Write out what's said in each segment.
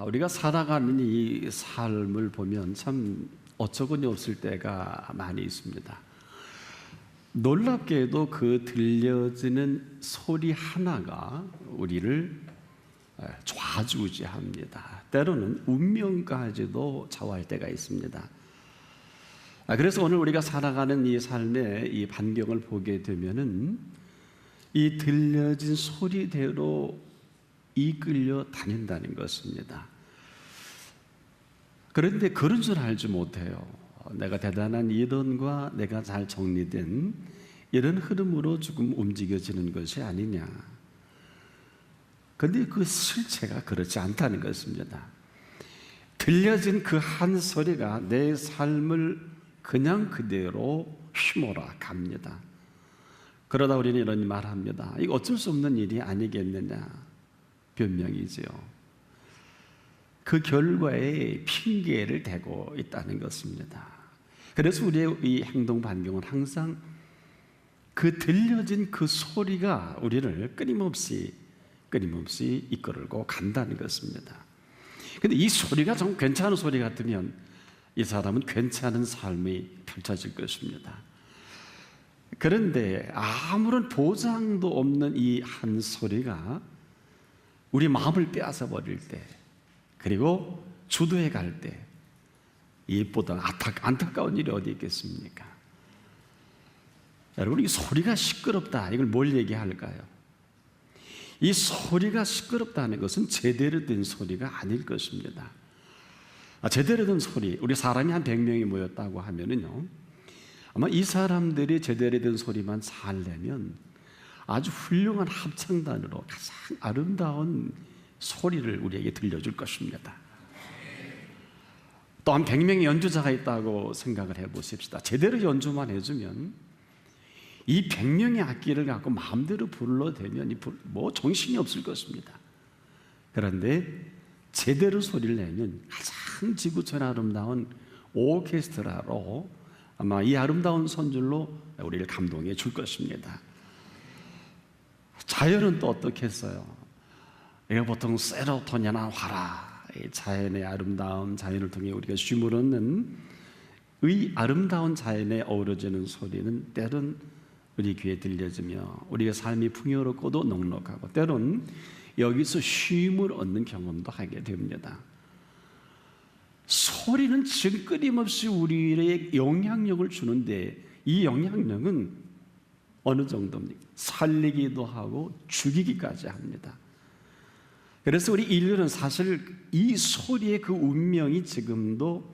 우리가 살아가는 이 삶을 보면 참 어처구니 없을 때가 많이 있습니다. 놀랍게도 그 들려지는 소리 하나가 우리를 좌지우지합니다. 때로는 운명까지도 좌우할 때가 있습니다. 그래서 오늘 우리가 살아가는 이 삶의 이 반경을 보게 되면은 이 들려진 소리대로 이끌려 다닌다는 것입니다. 그런데 그런 줄 알지 못해요. 내가 대단한 이론과 내가 잘 정리된 이런 흐름으로 조금 움직여지는 것이 아니냐. 그런데 그 실체가 그렇지 않다는 것입니다. 들려진 그 한 소리가 내 삶을 그냥 그대로 휘몰아 갑니다. 그러다 우리는 이런 말합니다. 이거 어쩔 수 없는 일이 아니겠느냐. 변명이지요. 그 결과에 핑계를 대고 있다는 것입니다. 그래서 우리의 이 행동 반경은 항상 그 들려진 그 소리가 우리를 끊임없이 이끌고 간다는 것입니다. 그런데 이 소리가 좀 괜찮은 소리 같으면 이 사람은 괜찮은 삶이 펼쳐질 것입니다. 그런데 아무런 보장도 없는 이 한 소리가 우리 마음을 빼앗아 버릴 때, 그리고 주도해 갈 때 이보다 안타까운 일이 어디 있겠습니까? 여러분, 이 소리가 시끄럽다, 이걸 뭘 얘기할까요? 이 소리가 시끄럽다는 것은 제대로 된 소리가 아닐 것입니다. 제대로 된 소리, 우리 사람이 한 100명이 모였다고 하면은요, 아마 이 사람들이 제대로 된 소리만 잘 내면 아주 훌륭한 합창단으로 가장 아름다운 소리를 우리에게 들려줄 것입니다. 또 한 100명의 연주자가 있다고 생각을 해보십시다. 제대로 연주만 해주면 이 100명의 악기를 갖고 마음대로 불러대면 뭐 정신이 없을 것입니다. 그런데 제대로 소리를 내면 가장 지구촌 아름다운 오케스트라로 아마 이 아름다운 선율로 우리를 감동해 줄 것입니다. 자연은 또 어떻게 했어요? 이거 보통 세로토닌이나 화라, 자연의 아름다움, 자연을 통해 우리가 쉼을 얻는 이 아름다운 자연에 어우러지는 소리는 때론 우리 귀에 들려지며 우리의 삶이 풍요롭고도 넉넉하고 때론 여기서 쉼을 얻는 경험도 하게 됩니다. 소리는 지금 끊임없이 우리에게 영향력을 주는데 이 영향력은 어느 정도입니까? 살리기도 하고 죽이기까지 합니다. 그래서 우리 인류는 사실 이 소리의 그 운명이 지금도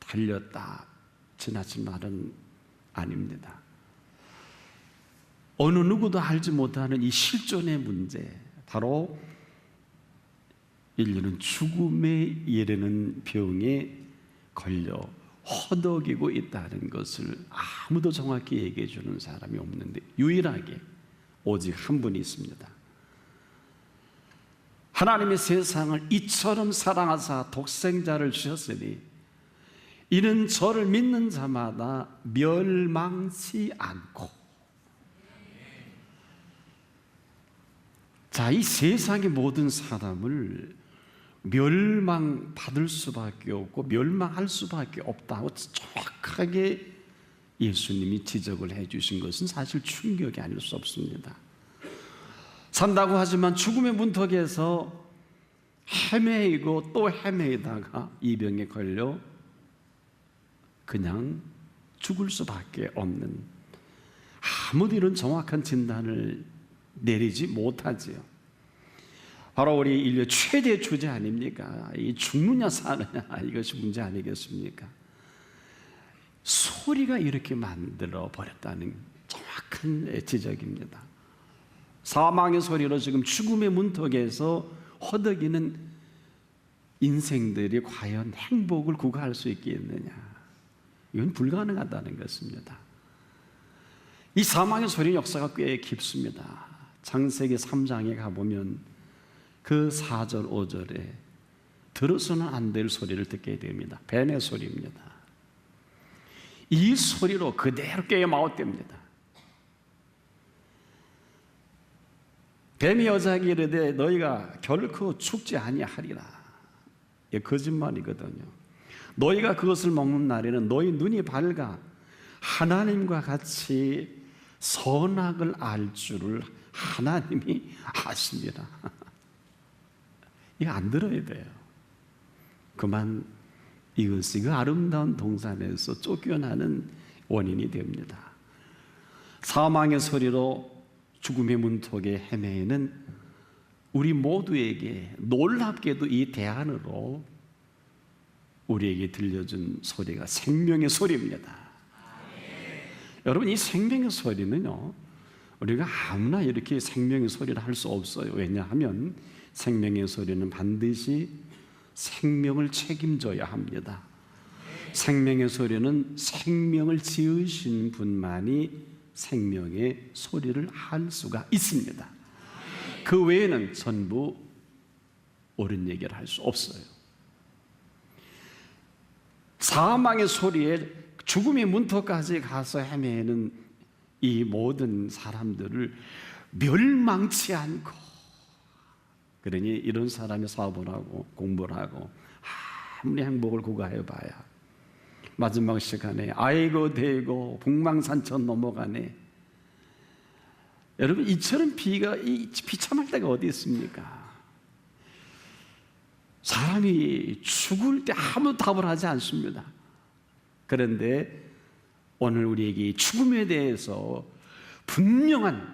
달렸다, 지나친 말은 아닙니다. 어느 누구도 알지 못하는 이 실존의 문제, 바로 인류는 죽음에 이르는 병에 걸려 허덕이고 있다는 것을 아무도 정확히 얘기해 주는 사람이 없는데 유일하게 오직 한 분이 있습니다. 하나님의 세상을 이처럼 사랑하사 독생자를 주셨으니 이는 저를 믿는 자마다 멸망치 않고. 자, 이 세상의 모든 사람을 멸망받을 수밖에 없고 멸망할 수밖에 없다고 정확하게 예수님이 지적을 해주신 것은 사실 충격이 아닐 수 없습니다. 산다고 하지만 죽음의 문턱에서 헤매이고 또 헤매이다가 이 병에 걸려 그냥 죽을 수밖에 없는, 아무도 이런 정확한 진단을 내리지 못하지요. 바로 우리 인류 최대 주제 아닙니까? 이 죽느냐 사느냐, 이것이 문제 아니겠습니까? 소리가 이렇게 만들어 버렸다는 정확한 지적입니다. 사망의 소리로 지금 죽음의 문턱에서 허덕이는 인생들이 과연 행복을 구가할 수 있겠느냐? 이건 불가능하다는 것입니다. 이 사망의 소리 역사가 꽤 깊습니다. 창세기 3장에 가보면 그 4절 5절에 들어서는 안 될 소리를 듣게 됩니다. 뱀의 소리입니다. 이 소리로 그대로 깨어마웃됩니다. 뱀이 여자에게 이르되 너희가 결코 죽지 아니하리라. 예, 거짓말이거든요. 너희가 그것을 먹는 날에는 너희 눈이 밝아 하나님과 같이 선악을 알 줄을 하나님이 아십니다. 이거 안 들어야 돼요. 그만 이것이 그 아름다운 동산에서 쫓겨나는 원인이 됩니다. 사망의 소리로 죽음의 문턱에 헤매는 우리 모두에게 놀랍게도 이 대안으로 우리에게 들려준 소리가 생명의 소리입니다. 여러분, 이 생명의 소리는요, 우리가 아무나 이렇게 생명의 소리를 할 수 없어요. 왜냐하면 생명의 소리는 반드시 생명을 책임져야 합니다. 생명의 소리는 생명을 지으신 분만이 생명의 소리를 할 수가 있습니다. 그 외에는 전부 옳은 얘기를 할 수 없어요. 사망의 소리에 죽음의 문턱까지 가서 헤매는 이 모든 사람들을 멸망치 않고, 그러니 이런 사람이 사업을 하고 공부를 하고 아무리 행복을 구가해봐야 마지막 시간에 아이고 대고 북망산천 넘어가네. 여러분, 이처럼 비참할 때가 어디 있습니까? 사람이 죽을 때 아무 답을 하지 않습니다. 그런데 오늘 우리에게 죽음에 대해서 분명한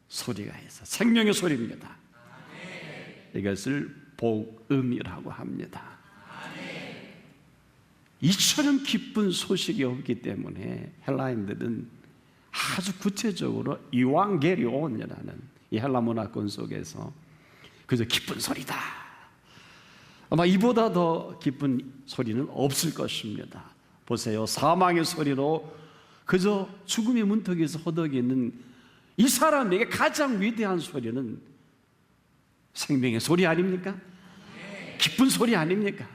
소리가 있어. 생명의 소리입니다. 이것을 복음이라고 합니다. 이처럼 기쁜 소식이 없기 때문에 헬라인들은 아주 구체적으로 이왕게리온이라는 이 헬라 문화권 속에서 그저 기쁜 소리다, 아마 이보다 더 기쁜 소리는 없을 것입니다. 보세요. 사망의 소리로 그저 죽음의 문턱에서 허덕이는 이 사람에게 가장 위대한 소리는 생명의 소리 아닙니까? 기쁜 소리 아닙니까?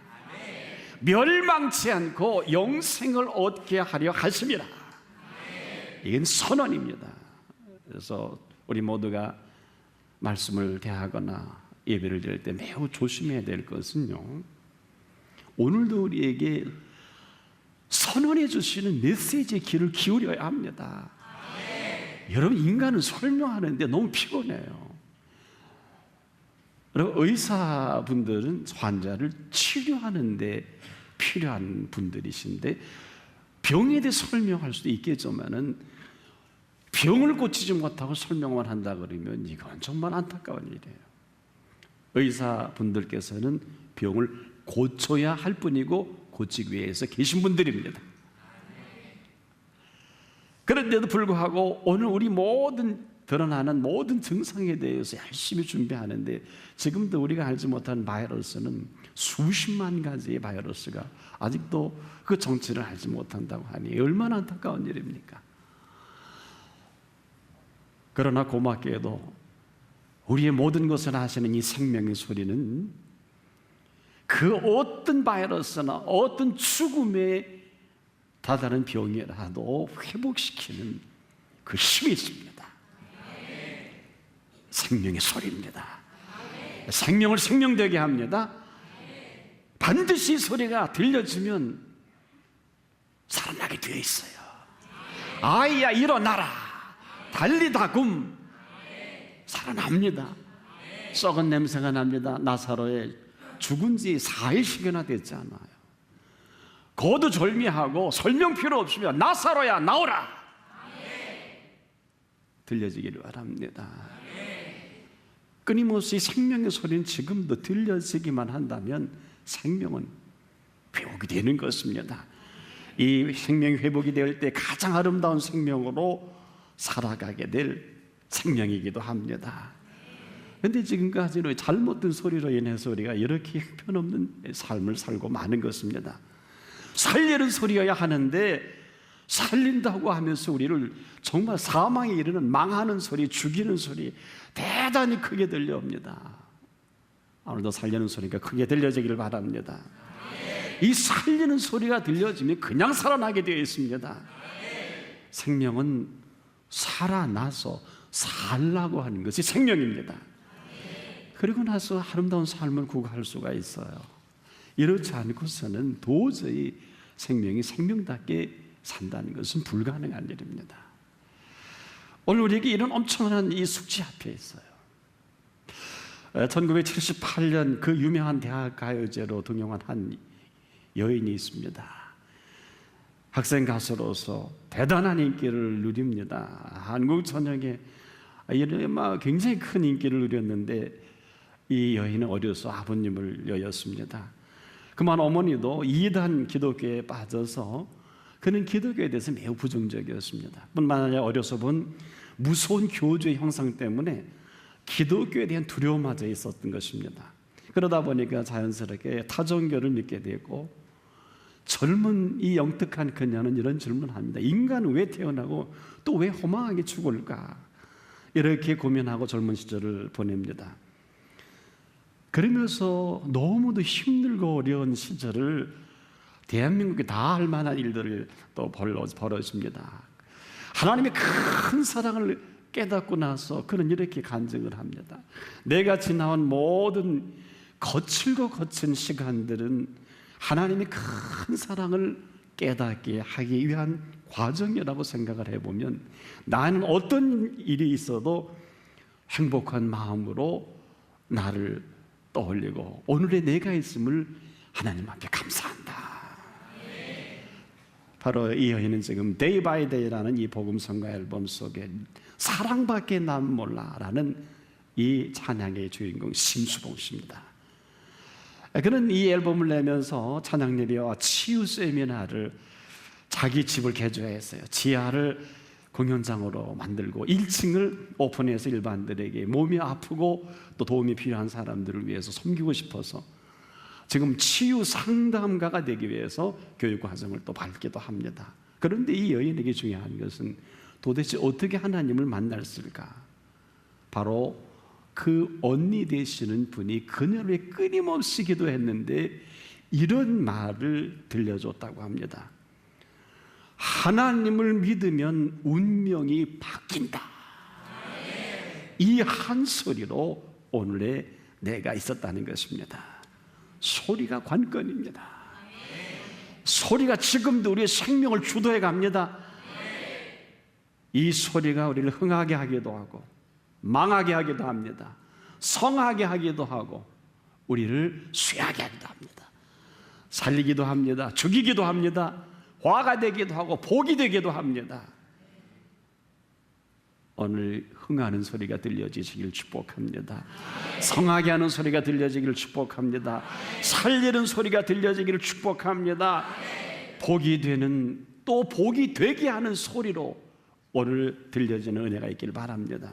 멸망치 않고 영생을 얻게 하려 하심이라. 이건 선언입니다. 그래서 우리 모두가 말씀을 대하거나 예배를 드릴 때 매우 조심해야 될 것은요, 오늘도 우리에게 선언해 주시는 메시지의 귀를 기울여야 합니다. 여러분, 인간은 설명하는데 너무 피곤해요. 여러분, 의사분들은 환자를 치료하는데 필요한 분들이신데 병에 대해 설명할 수도 있겠지만은 병을 고치지 못하고 설명만 한다 그러면 이건 정말 안타까운 일이에요. 의사분들께서는 병을 고쳐야 할 뿐이고 고치기 위해서 계신 분들입니다. 그런데도 불구하고 오늘 우리 모든 드러나는 모든 증상에 대해서 열심히 준비하는데 지금도 우리가 알지 못한 바이러스는 수십만 가지의 바이러스가 아직도 그 정체를 알지 못한다고 하니 얼마나 안타까운 일입니까? 그러나 고맙게도 우리의 모든 것을 하시는 이 생명의 소리는 그 어떤 바이러스나 어떤 죽음의 다다른 병이라도 회복시키는 그 힘이 있습니다. 생명의 소리입니다. 생명을 생명되게 합니다. 반드시 소리가 들려지면 살아나게 되어 있어요. 아이야 일어나라, 달리다굼. 살아납니다. 썩은 냄새가 납니다. 나사로의 죽은 지 4일씩이나 됐잖아요. 거두절미하고 설명 필요 없으면 나사로야 나오라, 들려지기를 바랍니다. 끊임없이 생명의 소리는 지금도 들려지기만 한다면 생명은 회복이 되는 것입니다. 이 생명이 회복이 될 때 가장 아름다운 생명으로 살아가게 될 생명이기도 합니다. 그런데 지금까지는 잘못된 소리로 인해서 우리가 이렇게 형편없는 삶을 살고 마는 것입니다. 살리는 소리여야 하는데 살린다고 하면서 우리를 정말 사망에 이르는 망하는 소리, 죽이는 소리 대단히 크게 들려옵니다. 오늘도 살리는 소리가 크게 들려지기를 바랍니다. 이 살리는 소리가 들려지면 그냥 살아나게 되어 있습니다. 생명은 살아나서 살라고 하는 것이 생명입니다. 그리고 나서 아름다운 삶을 구가할 수가 있어요. 이렇지 않고서는 도저히 생명이 생명답게 산다는 것은 불가능한 일입니다. 오늘 우리에게 이런 엄청난 이 숙제 앞에 있어요. 1978년 그 유명한 대학 가요제로 등용한 한 여인이 있습니다. 학생 가수로서 대단한 인기를 누립니다. 한국 전역에 굉장히 큰 인기를 누렸는데 이 여인은 어려서 아버님을 여였습니다. 그만 어머니도 이단 기독교에 빠져서 그는 기독교에 대해서 매우 부정적이었습니다. 뿐만 아니라 어려서 본 무서운 교주의 형상 때문에 기독교에 대한 두려움마저 있었던 것입니다. 그러다 보니까 자연스럽게 타종교를 믿게 되고, 젊은 이 영특한 그녀는 이런 질문을 합니다. 인간은 왜 태어나고 또 왜 허망하게 죽을까? 이렇게 고민하고 젊은 시절을 보냅니다. 그러면서 너무도 힘들고 어려운 시절을 대한민국에 다 할 만한 일들을 또 벌어집니다. 하나님의 큰 사랑을 깨닫고 나서 그는 이렇게 간증을 합니다. 내가 지나온 모든 거칠고 거친 시간들은 하나님의 큰 사랑을 깨닫게 하기 위한 과정이라고 생각을 해보면 나는 어떤 일이 있어도 행복한 마음으로 나를 떠올리고 오늘의 내가 있음을 하나님 앞에 감사한다. 바로 이 여인은 지금 Day by Day라는 이 복음성가 앨범 속에 사랑밖에 난 몰라라는 이 찬양의 주인공 심수봉 씨입니다. 그는 이 앨범을 내면서 찬양 예배와 치유 세미나를 자기 집을 개조했어요. 지하를 공연장으로 만들고 1층을 오픈해서 일반들에게 몸이 아프고 또 도움이 필요한 사람들을 위해서 섬기고 싶어서 지금 치유 상담가가 되기 위해서 교육 과정을 또 밟기도 합니다. 그런데 이 여인에게 중요한 것은 도대체 어떻게 하나님을 만났을까? 바로 그 언니 되시는 분이 그녀를 끊임없이 기도했는데 이런 말을 들려줬다고 합니다. 하나님을 믿으면 운명이 바뀐다. 이 한 소리로 오늘의 내가 있었다는 것입니다. 소리가 관건입니다. 소리가 지금도 우리의 생명을 주도해 갑니다. 이 소리가 우리를 흥하게 하기도 하고 망하게 하기도 합니다. 성하게 하기도 하고 우리를 쇠하게 하기도 합니다. 살리기도 합니다. 죽이기도 합니다. 화가 되기도 하고 복이 되기도 합니다. 오늘 흥하는 소리가 들려지시길 축복합니다. 성하게 하는 소리가 들려지기를 축복합니다. 살리는 소리가 들려지기를 축복합니다. 복이 되는 또 복이 되게 하는 소리로 오늘 들려지는 은혜가 있길 바랍니다.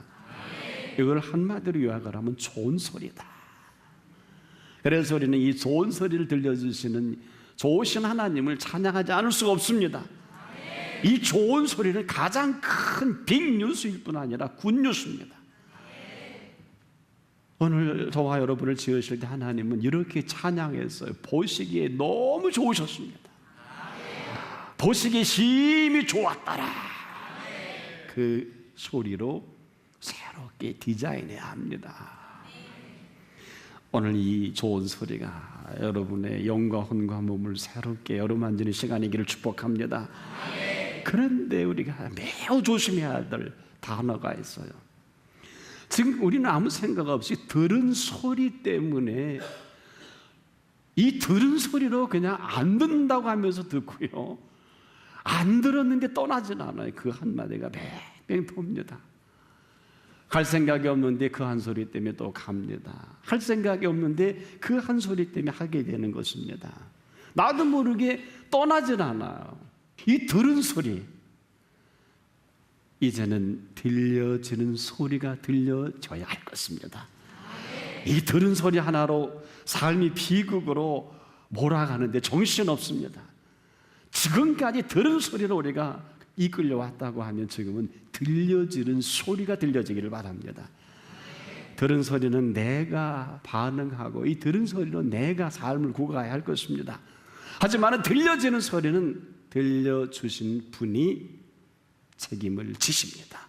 이걸 한마디로 요약을 하면 좋은 소리다. 그래서 우리는 이 좋은 소리를 들려주시는 좋으신 하나님을 찬양하지 않을 수가 없습니다. 이 좋은 소리는 가장 큰 빅뉴스일 뿐 아니라 굿뉴스입니다. 오늘 저와 여러분을 지으실 때 하나님은 이렇게 찬양했어요. 보시기에 너무 좋으셨습니다. 보시기에 심히 좋았더라. 그 소리로 새롭게 디자인해야 합니다. 오늘 이 좋은 소리가 여러분의 영과 혼과 몸을 새롭게 어루만지는 시간이기를 축복합니다. 그런데 우리가 매우 조심해야 될 단어가 있어요. 지금 우리는 아무 생각 없이 들은 소리 때문에 이 들은 소리로 그냥 안 듣는다고 하면서 듣고요, 안 들었는데 떠나진 않아요. 그 한마디가 뱅뱅 돕니다. 갈 생각이 없는데 그 한 소리 때문에 또 갑니다. 할 생각이 없는데 그 한 소리 때문에 하게 되는 것입니다. 나도 모르게 떠나질 않아요. 이 들은 소리, 이제는 들려지는 소리가 들려져야 할 것입니다. 이 들은 소리 하나로 삶이 비극으로 몰아가는데 정신없습니다. 지금까지 들은 소리로 우리가 이끌려왔다고 하면 지금은 들려지는 소리가 들려지기를 바랍니다. 들은 소리는 내가 반응하고 이 들은 소리로 내가 삶을 구가야 할 것입니다. 하지만 들려지는 소리는 들려주신 분이 책임을 지십니다.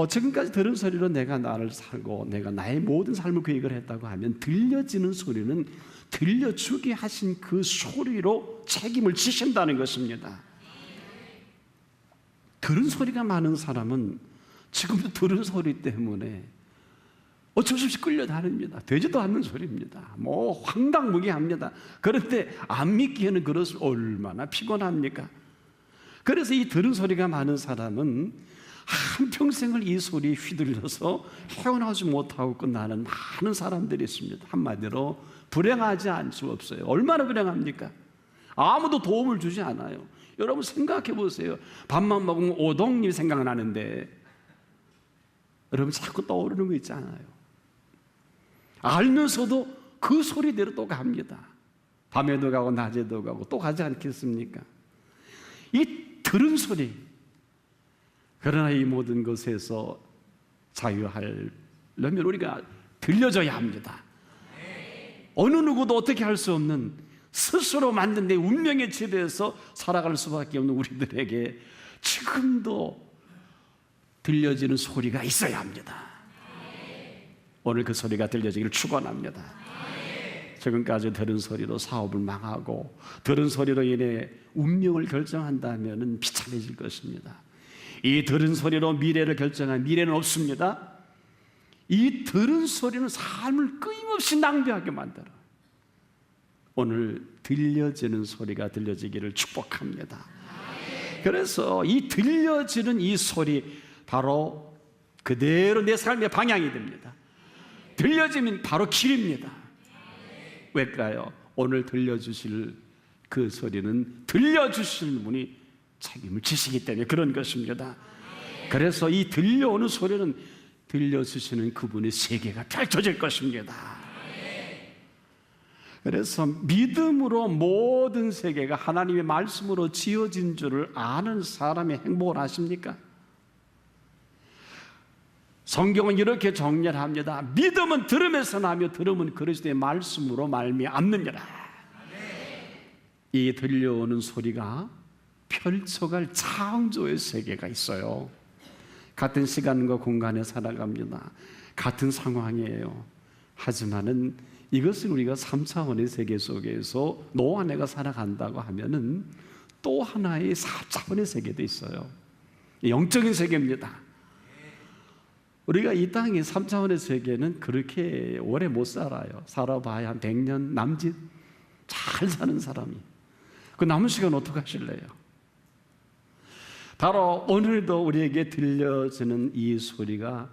지금까지 들은 소리로 내가 나를 살고 내가 나의 모든 삶을 계획을 했다고 하면 들려지는 소리는 들려주게 하신 그 소리로 책임을 지신다는 것입니다. 들은 소리가 많은 사람은 지금도 들은 소리 때문에 어쩔 수 없이 끌려다닙니다. 되지도 않는 소리입니다. 뭐 황당무계합니다. 그런데 안 믿기에는 그것을 얼마나 피곤합니까? 그래서 이 들은 소리가 많은 사람은 한평생을 이 소리에 휘둘려서 헤어나오지 못하고 끝나는 많은 사람들이 있습니다. 한마디로 불행하지 않을 수 없어요. 얼마나 불행합니까? 아무도 도움을 주지 않아요. 여러분 생각해 보세요. 밥만 먹으면 오동잎 생각나는데 여러분 자꾸 떠오르는 거 있잖아요. 알면서도 그 소리대로 또 갑니다. 밤에도 가고 낮에도 가고 또 가지 않겠습니까? 이 들은 소리. 그러나 이 모든 것에서 자유하려면 우리가 들려줘야 합니다. 어느 누구도 어떻게 할 수 없는 스스로 만든 내 운명의 지배에서 살아갈 수밖에 없는 우리들에게 지금도 들려지는 소리가 있어야 합니다. 오늘 그 소리가 들려지기를 축원합니다. 지금까지 들은 소리로 사업을 망하고 들은 소리로 인해 운명을 결정한다면 비참해질 것입니다. 이 들은 소리로 미래를 결정한 미래는 없습니다. 이 들은 소리는 삶을 끊임없이 낭비하게 만들어. 오늘 들려지는 소리가 들려지기를 축복합니다. 그래서 이 들려지는 이 소리 바로 그대로 내 삶의 방향이 됩니다. 들려지면 바로 길입니다. 왜일까요? 오늘 들려주실 그 소리는 들려주시는 분이 책임을 지시기 때문에 그런 것입니다. 그래서 이 들려오는 소리는 들려주시는 그분의 세계가 펼쳐질 것입니다. 그래서 믿음으로 모든 세계가 하나님의 말씀으로 지어진 줄을 아는 사람이 행복을 하십니까? 성경은 이렇게 정리를 합니다. 믿음은 들음에서 나며 들음은 그리스도의 말씀으로 말미암느니라. 이 들려오는 소리가 펼쳐갈 창조의 세계가 있어요. 같은 시간과 공간에 살아갑니다. 같은 상황이에요. 하지만은 이것을 우리가 3차원의 세계 속에서 너와 내가 살아간다고 하면은 또 하나의 4차원의 세계도 있어요. 영적인 세계입니다. 우리가 이 땅의 3차원의 세계는 그렇게 오래 못 살아요. 살아봐야 한 100년 남짓 잘 사는 사람이. 그 남은 시간 어떻게 하실래요? 바로 오늘도 우리에게 들려지는 이 소리가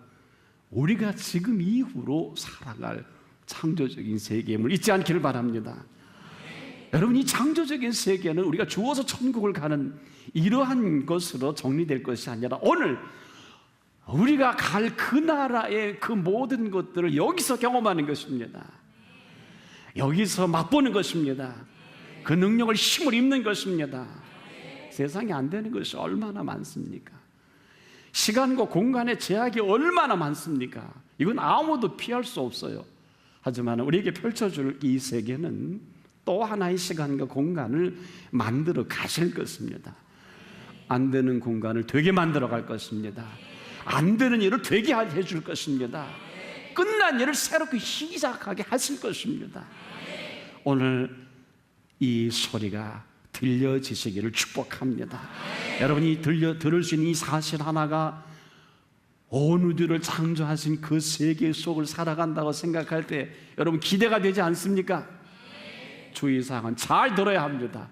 우리가 지금 이후로 살아갈 창조적인 세계임을 잊지 않기를 바랍니다. 여러분, 이 창조적인 세계는 우리가 죽어서 천국을 가는 이러한 것으로 정리될 것이 아니라 오늘 우리가 갈 그 나라의 그 모든 것들을 여기서 경험하는 것입니다. 여기서 맛보는 것입니다. 그 능력을 힘을 입는 것입니다. 세상에 안 되는 것이 얼마나 많습니까? 시간과 공간의 제약이 얼마나 많습니까? 이건 아무도 피할 수 없어요. 하지만 우리에게 펼쳐줄 이 세계는 또 하나의 시간과 공간을 만들어 가실 것입니다. 안 되는 공간을 되게 만들어 갈 것입니다. 안 되는 일을 되게 해줄 것입니다. 끝난 일을 새롭게 시작하게 하실 것입니다. 오늘 이 소리가 들려지시기를 축복합니다. 여러분이 들을 수 있는 이 사실 하나가 온 우주를 창조하신 그 세계 속을 살아간다고 생각할 때 여러분 기대가 되지 않습니까? 주의사항은 잘 들어야 합니다.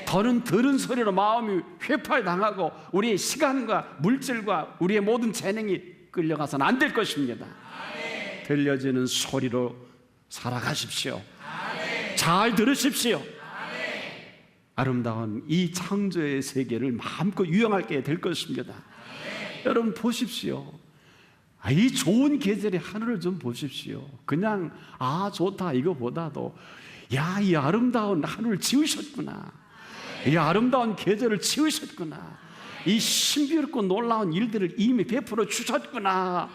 더는 들은 소리로 마음이 회파당하고 우리의 시간과 물질과 우리의 모든 재능이 끌려가서는 안 될 것입니다. 들려지는 소리로 살아가십시오. 잘 들으십시오. 아름다운 이 창조의 세계를 마음껏 유영하게 될 것입니다. 여러분 보십시오. 이 좋은 계절의 하늘을 좀 보십시오. 그냥 좋다 이거보다도 이 아름다운 하늘을 지으셨구나, 이 아름다운 계절을 지으셨구나, 이 신비롭고 놀라운 일들을 이미 베풀어 주셨구나,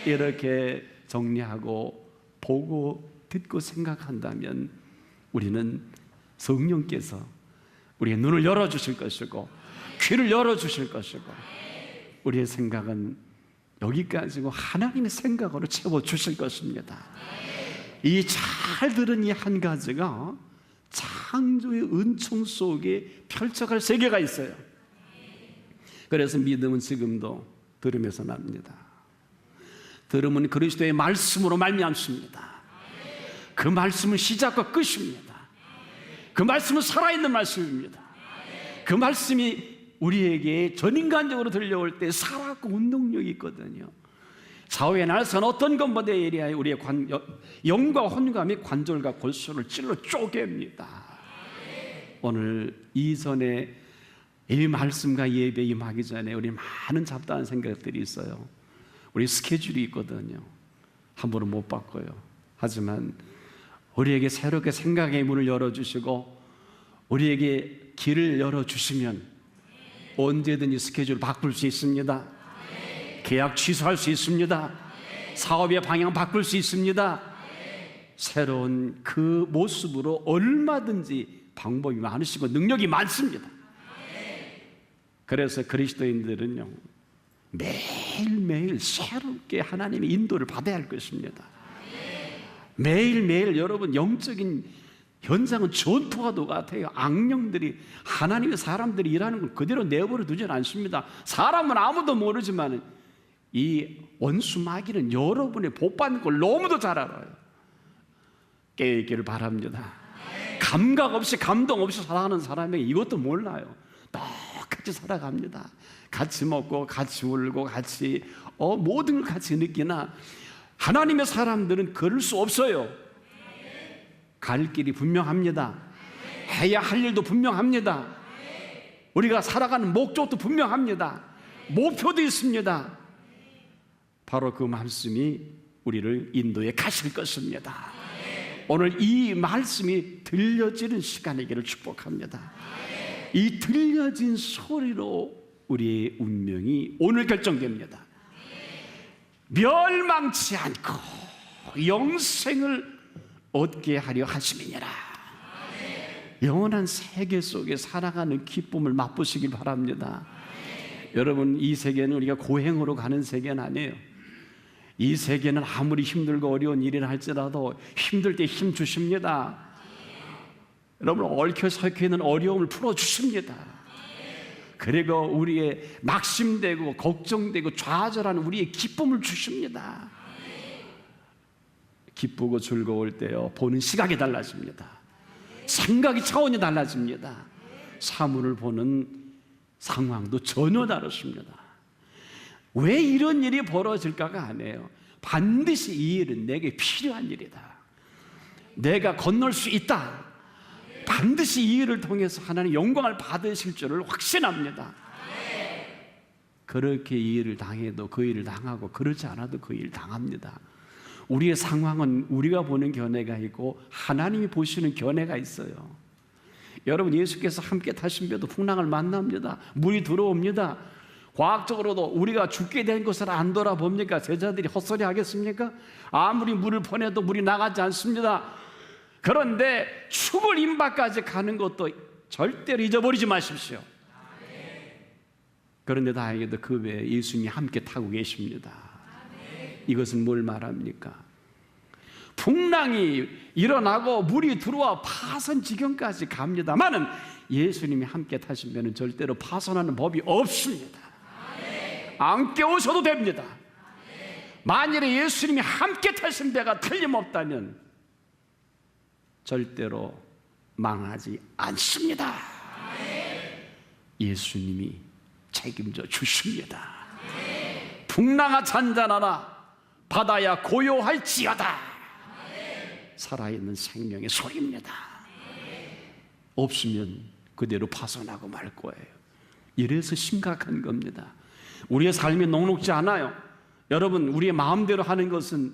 이렇게 정리하고 보고 듣고 생각한다면 우리는 성령께서 우리의 눈을 열어주실 것이고 귀를 열어주실 것이고 우리의 생각은 여기까지고 하나님의 생각으로 채워주실 것입니다. 이 잘 들은 이 한 가지가 창조의 은총 속에 펼쳐갈 세계가 있어요. 그래서 믿음은 지금도 들음에서 납니다. 들음은 그리스도의 말씀으로 말미암습니다. 그 말씀은 시작과 끝입니다. 그 말씀은 살아있는 말씀입니다. 그 말씀이 우리에게 전인간적으로 들려올 때 살아있고 운동력이 있거든요. 사후의 날선 어떤 것보다 예리하여 우리의 영과 혼과 및 관절과 골수를 찔러 쪼갭니다. 오늘 이전에 이 말씀과 예배 임하기 전에 우리 많은 잡다한 생각들이 있어요. 우리 스케줄이 있거든요. 함부로 못 바꿔요. 하지만 우리에게 새롭게 생각의 문을 열어주시고 우리에게 길을 열어주시면 언제든지 스케줄을 바꿀 수 있습니다. 계약 취소할 수 있습니다. 사업의 방향 바꿀 수 있습니다. 새로운 그 모습으로 얼마든지 방법이 많으시고 능력이 많습니다. 그래서 그리스도인들은요, 매일매일 새롭게 하나님의 인도를 받아야 할 것입니다. 매일매일 여러분 영적인 현상은 전투와도 같아요. 악령들이 하나님의 사람들이 일하는 걸 그대로 내버려 두지는 않습니다. 사람은 아무도 모르지만 이 원수 마귀는 여러분의 복 받는 걸 너무도 잘 알아요. 깨어있기를 바랍니다. 감각 없이 감동 없이 살아가는 사람에게 이것도 몰라요. 똑같이 살아갑니다. 같이 먹고 같이 울고 같이 모든 걸 같이 느끼나 하나님의 사람들은 그럴 수 없어요. 갈 길이 분명합니다. 해야 할 일도 분명합니다. 우리가 살아가는 목적도 분명합니다. 목표도 있습니다. 바로 그 말씀이 우리를 인도에 가실 것입니다. 오늘 이 말씀이 들려지는 시간이기를 축복합니다. 이 들려진 소리로 우리의 운명이 오늘 결정됩니다. 멸망치 않고 영생을 얻게 하려 하심이니라. 영원한 세계 속에 살아가는 기쁨을 맛보시길 바랍니다. 여러분, 이 세계는 우리가 고행으로 가는 세계는 아니에요. 이 세계는 아무리 힘들고 어려운 일이라 할지라도 힘들 때 힘 주십니다. 여러분, 얽혀 설켜 있는 어려움을 풀어주십니다. 그리고 우리의 낙심되고 걱정되고 좌절하는 우리의 기쁨을 주십니다. 기쁘고 즐거울 때요, 보는 시각이 달라집니다. 생각이 차원이 달라집니다. 사물을 보는 상황도 전혀 다르십니다. 왜 이런 일이 벌어질까가 아니에요. 반드시 이 일은 내게 필요한 일이다. 내가 건널 수 있다. 반드시 이 일을 통해서 하나님 영광을 받으실 줄을 확신합니다. 그렇게 이 일을 당해도 그 일을 당하고 그렇지 않아도 그 일을 당합니다. 우리의 상황은 우리가 보는 견해가 있고 하나님이 보시는 견해가 있어요. 여러분, 예수께서 함께 타신 배도 풍랑을 만납니다. 물이 들어옵니다. 과학적으로도 우리가 죽게 된 것을 안 돌아봅니까? 제자들이 헛소리 하겠습니까? 아무리 물을 보내도 물이 나가지 않습니다. 그런데 죽을 임박까지 가는 것도 절대로 잊어버리지 마십시오. 그런데 다행히도 그 배에 예수님이 함께 타고 계십니다. 이것은 뭘 말합니까? 풍랑이 일어나고 물이 들어와 파선 지경까지 갑니다만은 예수님이 함께 타신 배는 절대로 파선하는 법이 없습니다. 안 깨우셔도 됩니다. 만일에 예수님이 함께 타신 배가 틀림없다면 절대로 망하지 않습니다. 예수님이 책임져 주십니다. 풍랑아 잔잔하라, 바다야 고요할지어다. 살아있는 생명의 소리입니다. 없으면 그대로 파손하고 말 거예요. 이래서 심각한 겁니다. 우리의 삶이 녹록지 않아요. 여러분, 우리의 마음대로 하는 것은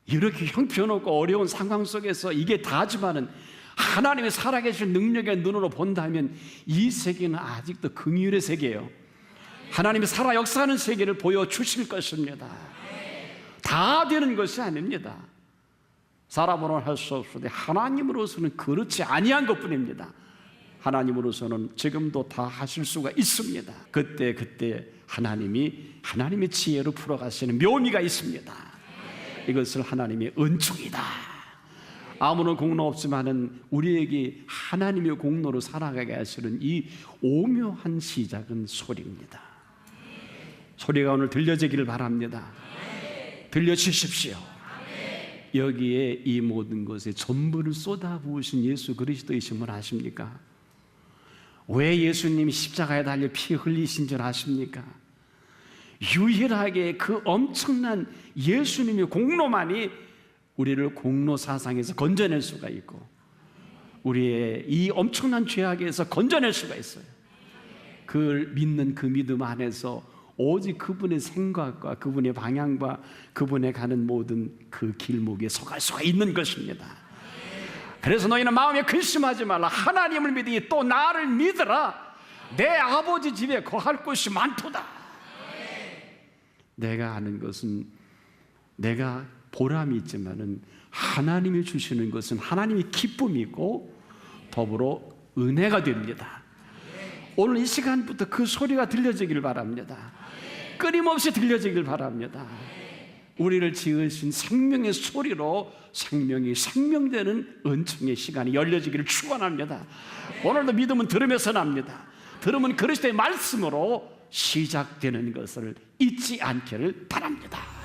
이렇게 형편없고 어려운 상황 속에서 이게 다지만은 하나님의 살아계신 능력의 눈으로 본다면 이 세계는 아직도 긍휼의 세계예요. 하나님이 살아 역사하는 세계를 보여주실 것입니다. 다 되는 것이 아닙니다. 사람으로는 할 수 없으되 하나님으로서는 그렇지 아니한 것뿐입니다. 하나님으로서는 지금도 다 하실 수가 있습니다. 그때 하나님의 지혜로 풀어가시는 묘미가 있습니다. 이것을 하나님의 은총이다. 아무런 공로 없지만은 우리에게 하나님의 공로로 살아가게 하시는 이 오묘한 시작은 소리입니다. 소리가 오늘 들려지기를 바랍니다. 들려주십시오. 여기에 이 모든 것에 전부를 쏟아부으신 예수 그리스도이심을 아십니까? 왜 예수님이 십자가에 달려 피 흘리신 줄 아십니까? 유일하게 그 엄청난 예수님의 공로만이 우리를 공로 사상에서 건져낼 수가 있고 우리의 이 엄청난 죄악에서 건져낼 수가 있어요. 그걸 믿는 그 믿음 안에서 오직 그분의 생각과 그분의 방향과 그분의 가는 모든 그 길목에 서갈 수가 있는 것입니다. 그래서 너희는 마음에 근심하지 말라. 하나님을 믿으니 또 나를 믿으라. 내 아버지 집에 거할 곳이 많도다. 내가 아는 것은 내가 보람이 있지만은 하나님이 주시는 것은 하나님의 기쁨이고 더불어 은혜가 됩니다. 오늘 이 시간부터 그 소리가 들려지길 바랍니다. 끊임없이 들려지길 바랍니다. 우리를 지으신 생명의 소리로 생명이 생명되는 은총의 시간이 열려지기를 축원합니다. 오늘도 믿음은 들음에서 납니다. 들음은 그리스도의 말씀으로 시작되는 것을 잊지 않기를 바랍니다.